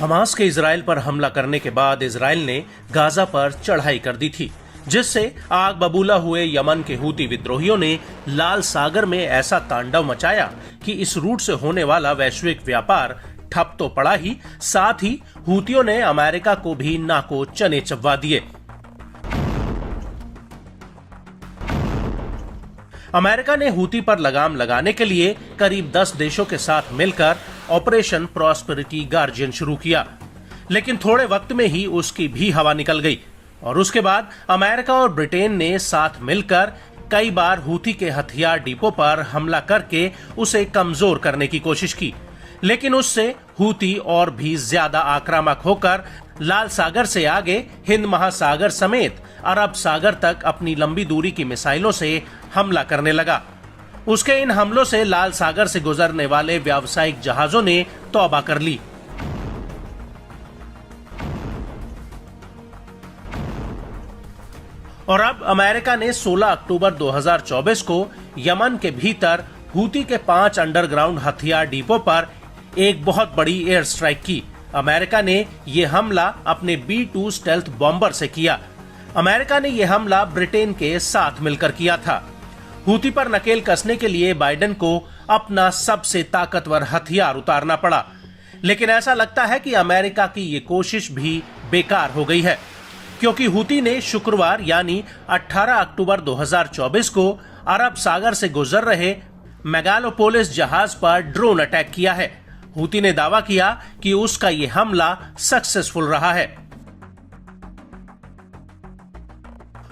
Hamas के Israel पर हमला करने के बाद इजराइल ने गाजा पर चढ़ाई कर दी थी, जिससे आग बबूला हुए यमन के हूती विद्रोहियों ने लाल सागर में ऐसा तांडव मचाया कि इस रूट से होने वाला वैश्विक व्यापार ठप तो पड़ा ही, साथ ही हूतियों ने अमेरिका को भी नाको चने चबवा दिए। अमेरिका ने हूती पर लगाम लगाने के लिए करीब 10 देशों के साथ मिलकर ऑपरेशन प्रॉस्पेरिटी गार्जियन शुरू किया, लेकिन थोड़े वक्त में ही उसकी भी हवा निकल गई और उसके बाद अमेरिका और ब्रिटेन ने साथ मिलकर कई बार हूती के हथियार डिपो पर हमला करके उसे कमजोर करने की कोशिश की, लेकिन उससे हूती और भी ज्यादा आक्रामक होकर लाल सागर से आगे हिंद महासागर समेत अरब सागर तक अपनी लंबी दूरी की मिसाइलों से हमला करने लगा। उसके इन हमलों से लाल सागर से गुजरने वाले व्यावसायिक जहाजों ने तौबा कर ली। और अब अमेरिका ने 16 अक्टूबर 2024 को यमन के भीतर हूती के 5 अंडरग्राउंड हथियार डिपो पर एक बहुत बड़ी एयर स्ट्राइक की। अमेरिका ने यह हमला अपने B-2 स्टेल्थ बॉम्बर से किया। अमेरिका ने यह हमला ब्रिटेन के साथ मिलकर किया था। हूती पर नकेल कसने के लिए बाइडेन को अपना सबसे ताकतवर हथियार उतारना पड़ा, लेकिन ऐसा लगता है कि अमेरिका की ये कोशिश भी बेकार हो गई है, क्योंकि हूती ने शुक्रवार यानी 18 अक्टूबर 2024 को अरब सागर से गुजर रहे मेगालोपोलिस जहाज पर ड्रोन अटैक किया है। हूती ने दावा किया कि उसका यह हमला सक्सेसफुल रहा है।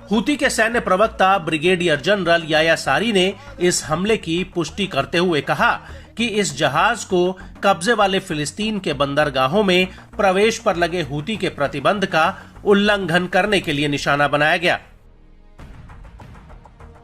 हूती के सैन्य प्रवक्ता ब्रिगेडियर जनरल याया सारी ने इस हमले की पुष्टि करते हुए कहा कि इस जहाज को कब्जे वाले फिलिस्तीन के बंदरगाहों में प्रवेश पर लगे हूती के प्रतिबंध का उल्लंघन करने के लिए निशाना बनाया गया।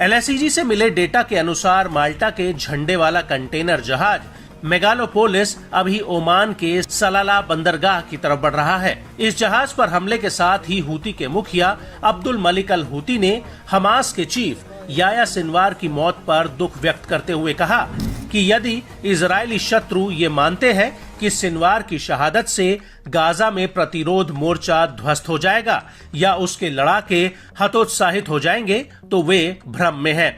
LSEG से मिले डेटा के अनुसार माल्टा के झंडे वाला कंटेनर जहाज मेगालोपोलिस अभी ओमान के सलाला बंदरगाह की तरफ बढ़ रहा है। इस जहाज पर हमले के साथ ही हूती के मुखिया अब्दुल मलिक अल हूती ने हमास के चीफ याया सिनवार की मौत पर दुख व्यक्त करते हुए कहा कि यदि इजरायली शत्रु ये मानते हैं कि सिनवार की शहादत से गाजा में प्रतिरोध मोर्चा ध्वस्त हो जाएगा या उसके लड़ाके हतोत्साहित हो जाएंगे, तो वे भ्रम में हैं।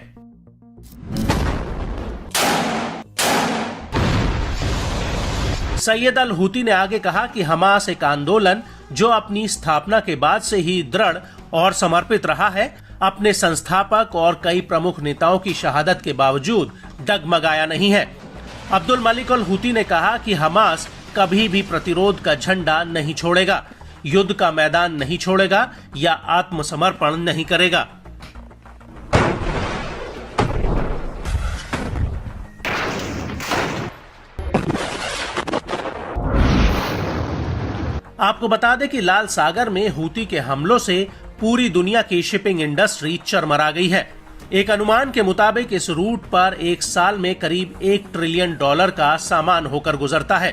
सैयद अल हूती ने आगे कहा कि हमास एक आंदोलन जो अपनी स्थापना के बाद से ही दृढ़ और समर्पित रहा है, अपने संस्थापक और कई प्रमुख नेताओं की शहादत के बावजूद डगमगाया नहीं है। अब्दुल मलिक अल हूती ने कहा कि हमास कभी भी प्रतिरोध का झंडा नहीं छोड़ेगा, युद्ध का मैदान नहीं छोड़ेगा या आत्मसमर्पण नहीं करेगा। आपको बता दें कि लाल सागर में हूती के हमलों से पूरी दुनिया की शिपिंग इंडस्ट्री चरमरा गई है। एक अनुमान के मुताबिक इस रूट पर एक साल में करीब $1 ट्रिलियन का सामान होकर गुजरता है,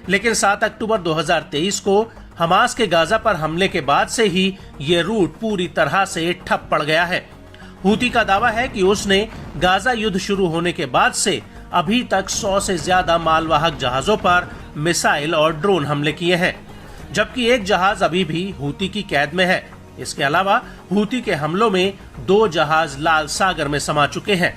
लेकिन 7 अक्टूबर 2023 को हमास के गाजा पर हमले के बाद से ही ये रूट पूरी तरह से ठप पड़ गया है। हूती का दावा है कि उसने गाजा युद्ध शुरू होने के बाद से अभी तक 100 से ज्यादा मालवाहक जहाजों पर मिसाइल और ड्रोन हमले किए हैं, जबकि एक जहाज अभी भी हूती की कैद में है। इसके अलावा हूती के हमलों में 2 जहाज लाल सागर में समा चुके हैं।